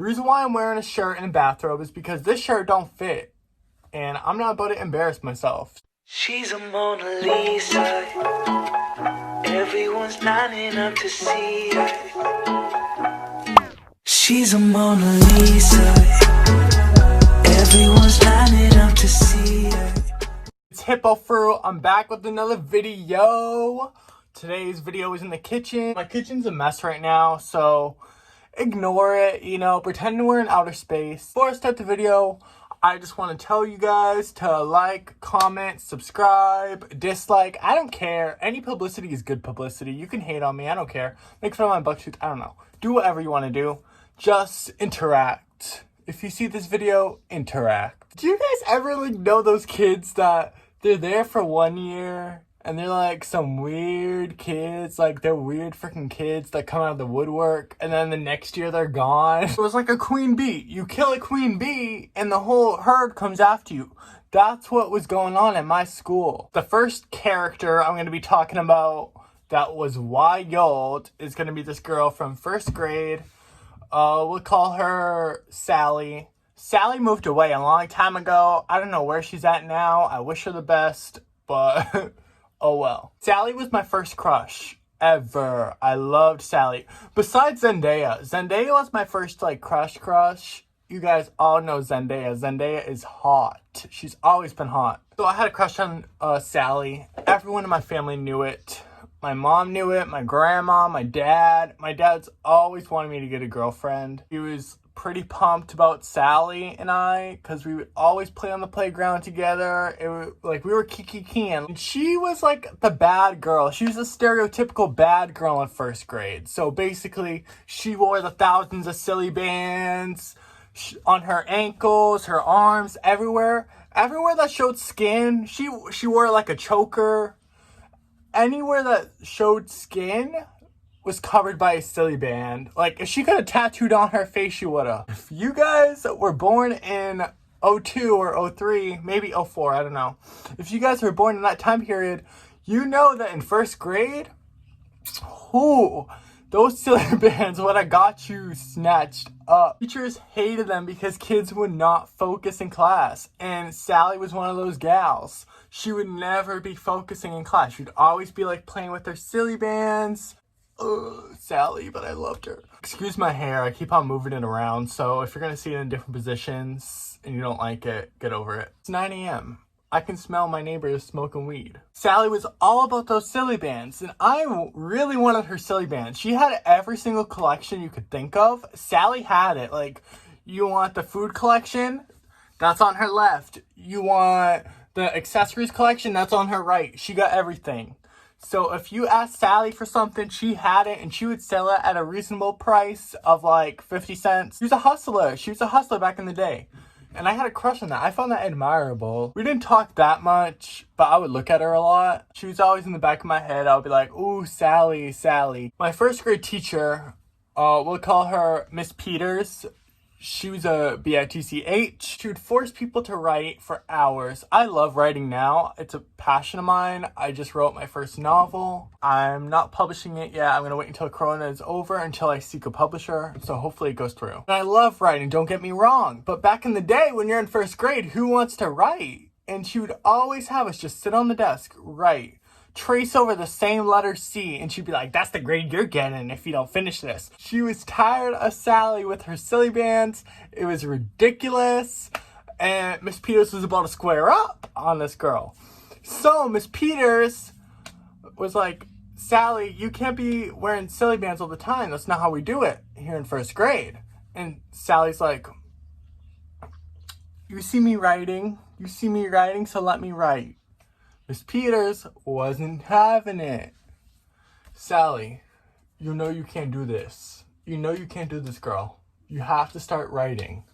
The reason why I'm wearing a shirt and a bathrobe is because this shirt don't fit. And I'm not about to embarrass myself. She's a Mona Lisa. Everyone's lining up to see her. She's a Mona Lisa. Everyone's lining up to see her. It's Hippo Fruit. I'm back with another video. Today's video is in the kitchen. My kitchen's a mess right now, so ignore it, pretend we're in outer space. Before I start the video, I just want to tell you guys to like, comment, subscribe, dislike. I don't care. Any publicity is good publicity. You can hate on me. I don't care. Make fun of my buck tooth. I don't know. Do whatever you want to do. Just interact. If you see this video, interact. Do you guys ever know those kids that they're there for 1 year and they're like some weird kids, like they're weird freaking kids that come out of the woodwork, and then the next year they're gone? It was like a queen bee. You kill a queen bee and the whole herd comes after you. That's what was going on at my school. The first character I'm going to be talking about that was wild is going to be this girl from first grade. We'll call her Sally. Sally moved away a long time ago. I don't know where she's at now. I wish her the best, but oh well. Sally was my first crush ever. I loved Sally. Besides Zendaya. Zendaya was my first crush. You guys all know Zendaya. Zendaya is hot. She's always been hot. So I had a crush on Sally. Everyone in my family knew it. My mom knew it, my grandma, my dad. My dad's always wanted me to get a girlfriend. He was pretty pumped about Sally and I, because we would always play on the playground together. It was like we were kiki-kiing. And she was like the bad girl. She was a stereotypical bad girl in first grade. So basically, she wore the thousands of silly bands on her ankles, her arms, everywhere. Everywhere that showed skin, she wore like a choker. Anywhere that showed skin was covered by a silly band. Like, if she could have tattooed on her face, she would have. If you guys were born in 02 or 03, maybe 04, I don't know. If you guys were born in that time period, you know that in first grade, those silly bands would have got you snatched up. Teachers hated them because kids would not focus in class. And Sally was one of those gals. She would never be focusing in class. She'd always be playing with her silly bands. Ugh, Sally, but I loved her. Excuse my hair. I keep on moving it around. So if you're going to see it in different positions and you don't like it, get over it. It's 9 a.m. I can smell my neighbors smoking weed. Sally was all about those silly bands, and I really wanted her silly bands. She had every single collection you could think of. Sally had it. You want the food collection? That's on her left. You want the accessories collection? That's on her right. She got everything. So if you asked Sally for something, she had it, and she would sell it at a reasonable price of 50 cents. She was a hustler. She was a hustler back in the day. And I had a crush on that. I found that admirable. We didn't talk that much, but I would look at her a lot. She was always in the back of my head. I would be like, ooh, Sally, Sally. My first grade teacher, we'll call her Miss Peters. She was a bitch. She would force people to write for hours. I love writing now. It's a passion of mine. I just wrote my first novel. I'm not publishing it yet. I'm going to wait until Corona is over until I seek a publisher. So hopefully it goes through. And I love writing, don't get me wrong. But back in the day when you're in first grade, who wants to write? And she would always have us just sit on the desk, write. Trace over the same letter C, and she'd be like, that's the grade you're getting if you don't finish this. She was tired of Sally with her silly bands. It was ridiculous, and Miss Peters was about to square up on this girl. So Miss Peters was like, Sally, you can't be wearing silly bands all the time. That's not how we do it here in first grade. And Sally's like, you see me writing, so let me write. Miss Peters wasn't having it. Sally, you know you can't do this. You know you can't do this, girl. You have to start writing.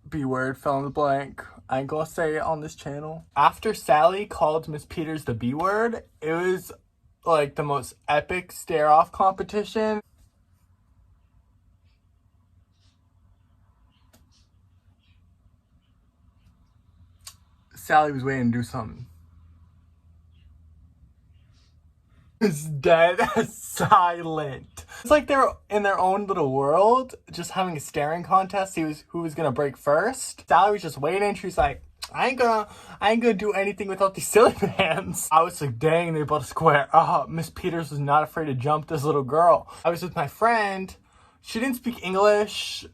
B word, fill in the blank. I ain't gonna say it on this channel. After Sally called Miss Peters the B word, it was the most epic stare-off competition. Sally was waiting to do something. was dead silent. It's like they're in their own little world, just having a staring contest. Who was gonna break first. Sally was just waiting. She was like, I ain't gonna do anything without these silly bands. I was like, dang, they both square. Miss Peters was not afraid to jump this little girl. I was with my friend. She didn't speak English.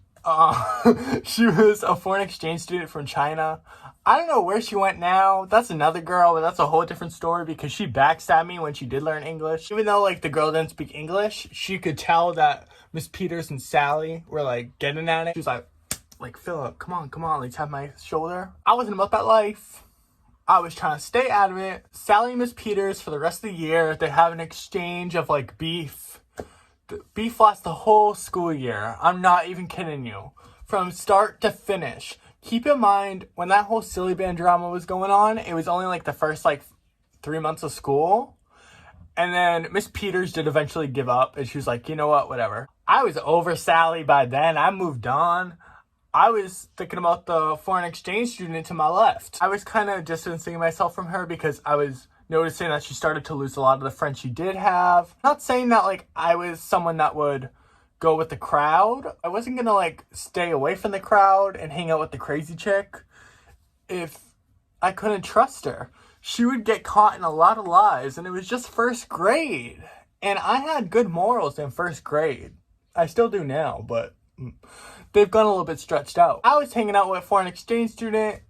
She was a foreign exchange student from China. I don't know where she went now. That's another girl, but that's a whole different story because she backstabbed me when she did learn English. Even though, like, the girl didn't speak English, she could tell that Miss Peters and Sally were, like, getting at it. She was like, Philip, come on, like, tap my shoulder. I wasn't about that life. I was trying to stay out of it. Sally and Miss Peters, for the rest of the year, they have an exchange of, like, beef. The beef lasts the whole school year. I'm not even kidding you. From start to finish. Keep in mind, when that whole silly band drama was going on, it was only like the first like 3 months of school. And then Miss Peters did eventually give up. And she was like, you know what, whatever. I was over Sally by then. I moved on. I was thinking about the foreign exchange student to my left. I was kind of distancing myself from her because I was noticing that she started to lose a lot of the friends she did have. Not saying that like I was someone that would go with the crowd. I wasn't gonna like stay away from the crowd and hang out with the crazy chick if I couldn't trust her. She would get caught in a lot of lies, and it was just first grade. And I had good morals in first grade. I still do now, but they've gone a little bit stretched out. I was hanging out with a foreign exchange student,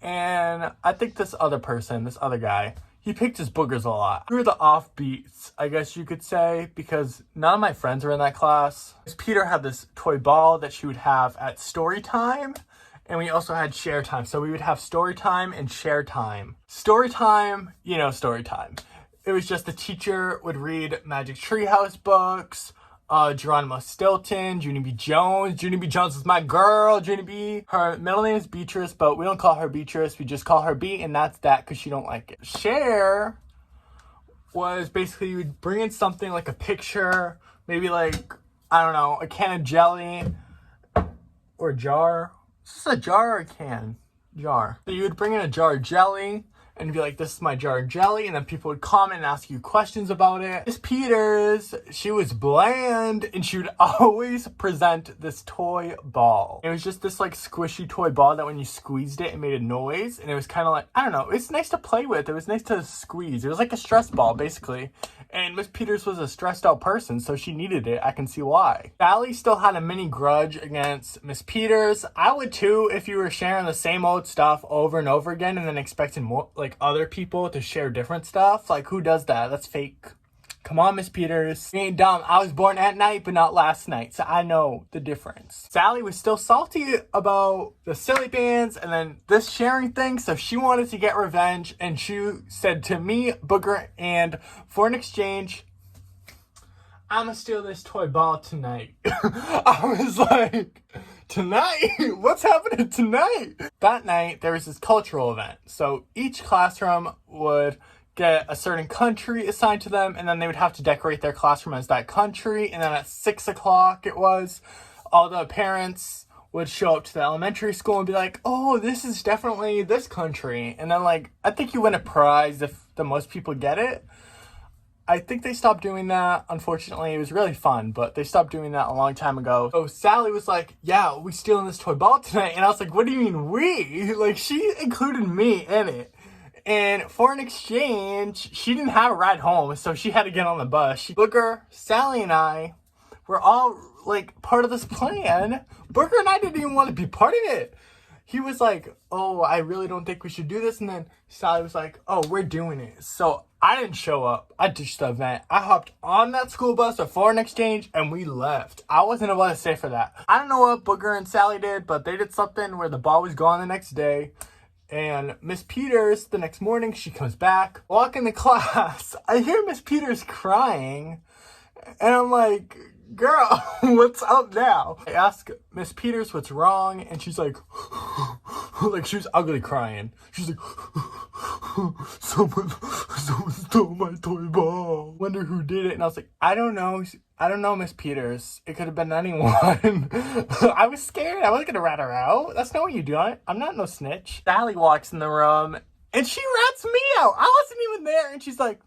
and I think this other guy, he picked his boogers a lot. We were the offbeats, I guess you could say, because none of my friends were in that class. Peter had this toy ball that she would have at Storytime, and we also had share time. So we would have Storytime and share time. Storytime, you know Storytime. It was just the teacher would read Magic Treehouse books, Geronimo Stilton, Junie B. Jones. Junie B. Jones is my girl, Junie B. Her middle name is Beatrice, but we don't call her Beatrice. We just call her B, and that's that because she don't like it. Share was basically you would bring in something like a picture, maybe like, I don't know, a can of jelly or a jar. Is this a jar or a can? Jar. So you would bring in a jar of jelly and be like, this is my jar of jelly, and then people would comment and ask you questions about it. Miss Peters, she was bland, and she would always present this toy ball. It was just this like squishy toy ball that when you squeezed it, it made a noise, and it was kind of like, I don't know, it's nice to play with. It was nice to squeeze. It was like a stress ball, basically. And Miss Peters was a stressed out person, so she needed it. I can see why. Sally still had a mini grudge against Miss Peters. I would too if you were sharing the same old stuff over and over again and then expecting more, like other people to share different stuff. Like, who does that? That's fake. Come on, Miss Peters. You ain't dumb. I was born at night, but not last night, so I know the difference. Sally was still salty about the silly bands and then this sharing thing, so she wanted to get revenge, and she said to me, Booger, and for an exchange, I'ma steal this toy ball tonight. I was like, tonight? What's happening tonight? That night, there was this cultural event. So each classroom would get a certain country assigned to them, and then they would have to decorate their classroom as that country. And then at 6 o'clock all the parents would show up to the elementary school and be like, oh, this is definitely this country. And then like, I think you win a prize if the most people get it. I think they stopped doing that. Unfortunately, it was really fun, but they stopped doing that a long time ago. So Sally was like, yeah, we stealing this toy ball tonight. And I was like, what do you mean we? Like, she included me in it. And for an exchange, she didn't have a ride home, so she had to get on the bus. Booger, Sally, and I were all, like, part of this plan. Booger and I didn't even want to be part of it. He was like, oh, I really don't think we should do this. And then Sally was like, oh, we're doing it. So I didn't show up. I ditched the event. I hopped on that school bus for an exchange, and we left. I wasn't able to stay for that. I don't know what Booger and Sally did, but they did something where the ball was gone the next day. And Miss Peters, the next morning, she comes back. Walk into class. I hear Miss Peters crying. And I'm like, girl, what's up now? I ask Miss Peters what's wrong. And she's like, like she was ugly crying. She's like, someone stole my toy ball. Wonder who did it. And I was like, I don't know, Miss Peters. It could have been anyone. I was scared. I wasn't going to rat her out. That's not what you do. I'm not no snitch. Sally walks in the room and she rats me out. I wasn't even there. And she's like,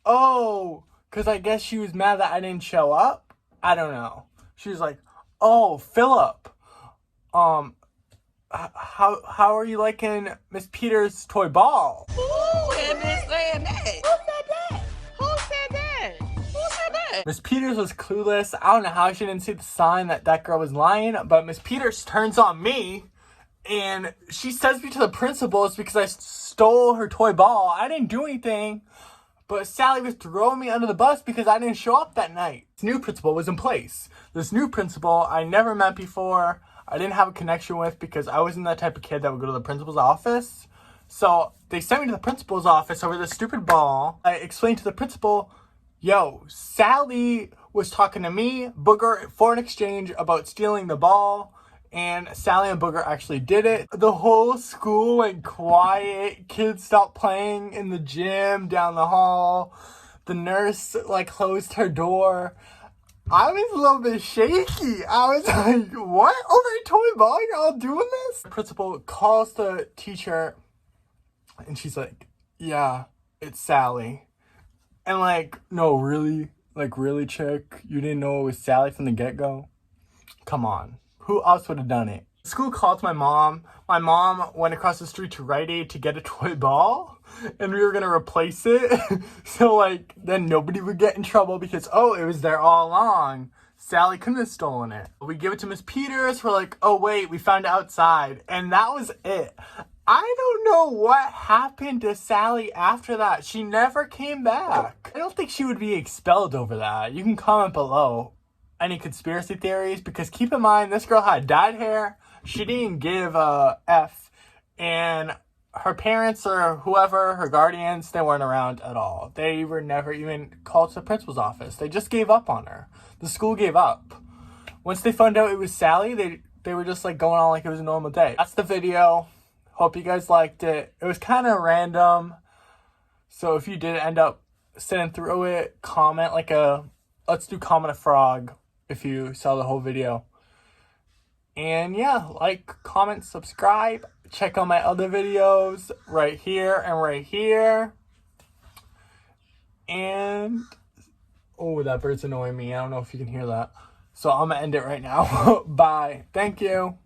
oh, because I guess she was mad that I didn't show up. I don't know. She was like, oh, Philip, how are you liking Miss Peters' toy ball? Who is saying that? Who said that? Who said that? Who said that? Miss Peters was clueless. I don't know how she didn't see the sign that girl was lying, but Miss Peters turns on me and she sends me to the principal. It's because I stole her toy ball. I didn't do anything, but Sally was throwing me under the bus because I didn't show up that night. This new principal was in place. This new principal I never met before. I didn't have a connection with because I wasn't that type of kid that would go to the principal's office. So they sent me to the principal's office over this stupid ball. I explained to the principal, yo, Sally was talking to me, Booger, at Foreign Exchange about stealing the ball. And Sally and Booger actually did it. The whole school went quiet. Kids stopped playing in the gym down the hall. The nurse closed her door. I was a little bit shaky. I was like, what? Over a toy ball? You're all doing this? The principal calls the teacher and she's like, yeah, it's Sally. And no, really? Really, chick? You didn't know it was Sally from the get-go? Come on. Who else would have done it? School called my mom. My mom went across the street to Rite Aid to get a toy ball. And we were going to replace it. So, then nobody would get in trouble because, oh, it was there all along. Sally couldn't have stolen it. We give it to Miss Peters. We're like, oh, wait, we found it outside. And that was it. I don't know what happened to Sally after that. She never came back. I don't think she would be expelled over that. You can comment below any conspiracy theories, because keep in mind, this girl had dyed hair. She didn't give a F, and her parents or whoever, her guardians, they weren't around at all. They were never even called to the principal's office. They just gave up on her. The school gave up. Once they found out it was Sally, they were just going on like it was a normal day. That's the video. Hope you guys liked it. It was kind of random. So if you did end up sitting through it, comment let's do comment a frog if you saw the whole video. And yeah, comment, subscribe. Check out my other videos right here and right here. And, oh, that bird's annoying me. I don't know if you can hear that. So I'm going to end it right now. Bye. Thank you.